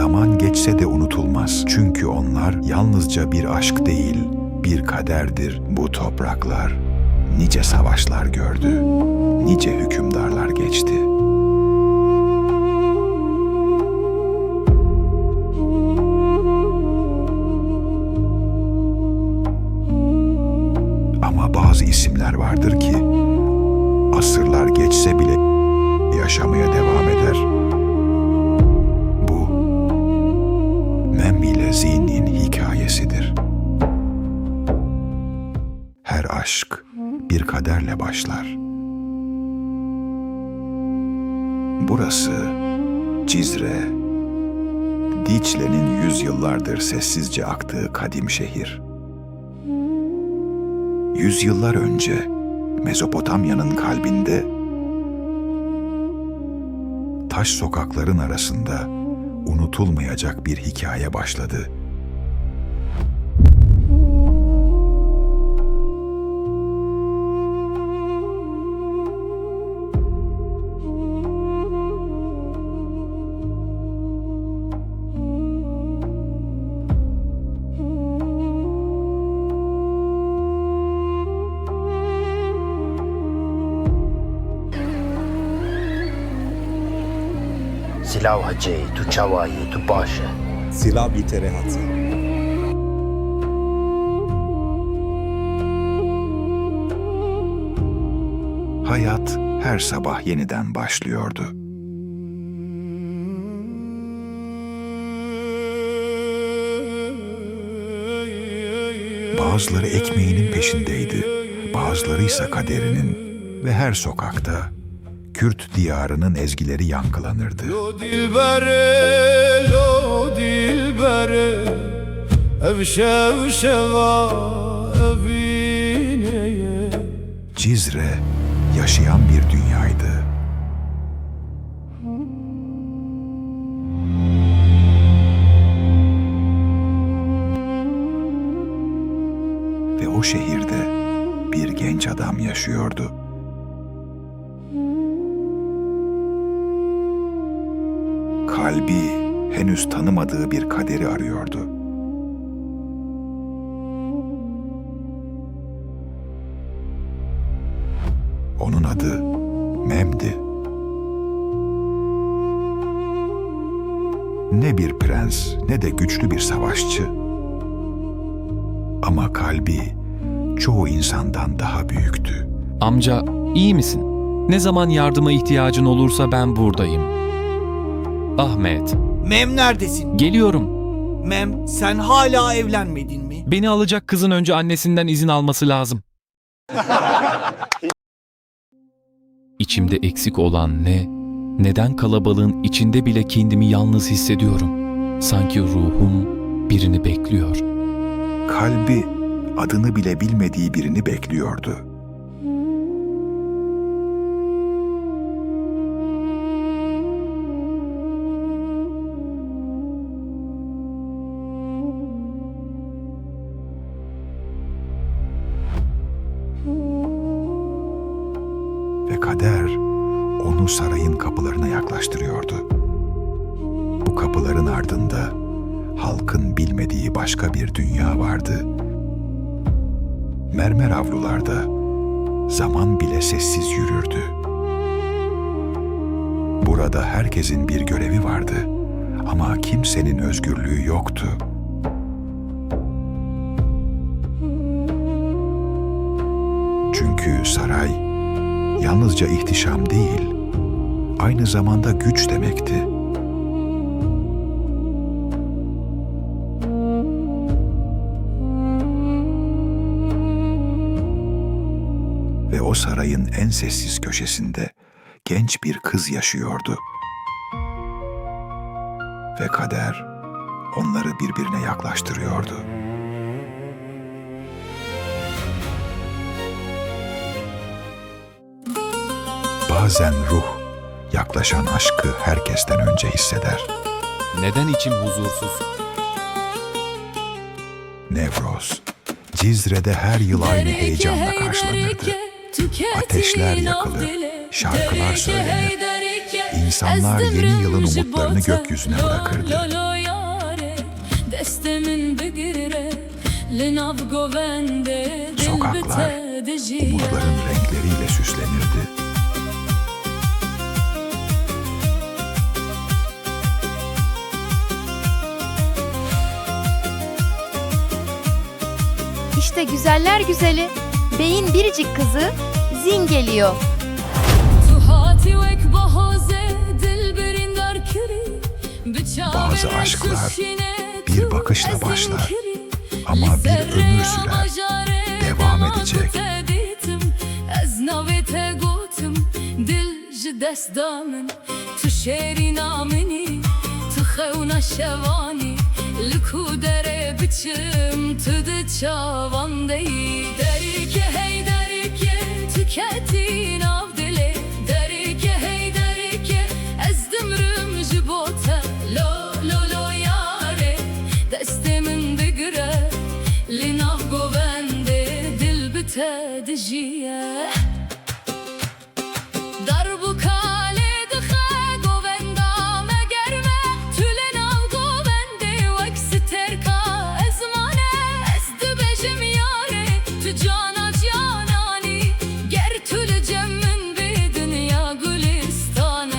Zaman geçse de unutulmaz. Çünkü onlar yalnızca bir aşk değil, bir kaderdir bu topraklar. Nice savaşlar gördü, nice hükümdarlar geçti. Ama bazı isimler vardır ki, asırlar geçse bile yaşamaya devam eder. Bu, Mem ile Zin'in hikayesidir. Her aşk bir kaderle başlar. Burası Cizre, Dicle'nin yüzyıllardır sessizce aktığı kadim şehir. Yüzyıllar önce Mezopotamya'nın kalbinde, taş sokakların arasında unutulmayacak bir hikaye başladı. Silav hacey, tu çavayı, tu başı. Silav bitere hatı. Hayat her sabah yeniden başlıyordu. Bazıları ekmeğinin peşindeydi, bazıları ise kaderinin ve her sokakta Kürt diyarının ezgileri yankılanırdı. Lo dilbere, lo dilbere, ev şevşeva evineye. Cizre yaşayan bir dünyaydı. Ve o şehirde bir genç adam yaşıyordu. Kalbi henüz tanımadığı bir kaderi arıyordu. Onun adı Mem'di. Ne bir prens ne de güçlü bir savaşçı. Ama kalbi çoğu insandan daha büyüktü. Amca, iyi misin? Ne zaman yardıma ihtiyacın olursa ben buradayım. Ahmet, Mem neredesin? geliyorum. Mem, sen hala evlenmedin mi? Beni alacak kızın önce annesinden izin alması lazım. İçimde eksik olan ne? Neden kalabalığın içinde bile kendimi yalnız hissediyorum? Sanki ruhum birini bekliyor. Kalbi adını bile bilmediği birini bekliyordu. Ve kader onu sarayın kapılarına yaklaştırıyordu. Bu kapıların ardında halkın bilmediği başka bir dünya vardı. Mermer avlularda zaman bile sessiz yürürdü. Burada herkesin bir görevi vardı ama kimsenin özgürlüğü yoktu. Çünkü saray yalnızca ihtişam değil, aynı zamanda güç demekti. Ve o sarayın en sessiz köşesinde genç bir kız yaşıyordu. Ve kader onları birbirine yaklaştırıyordu. Bazen ruh yaklaşan aşkı herkesten önce hisseder. Neden içim huzursuz? Nevroz, Cizre'de her yıl aynı heyecanla karşılanırdı. Ateşler yakılır, şarkılar söylenir, İnsanlar yeni yılın umutlarını gökyüzüne bırakırdı. Sokaklar umutların renkleriyle süslenirdi. İşte güzeller güzeli, beyin biricik kızı Zin geliyor. Bazı aşklar bir bakışla başlar ama bir ömür sürer, devam edecek. Tüketti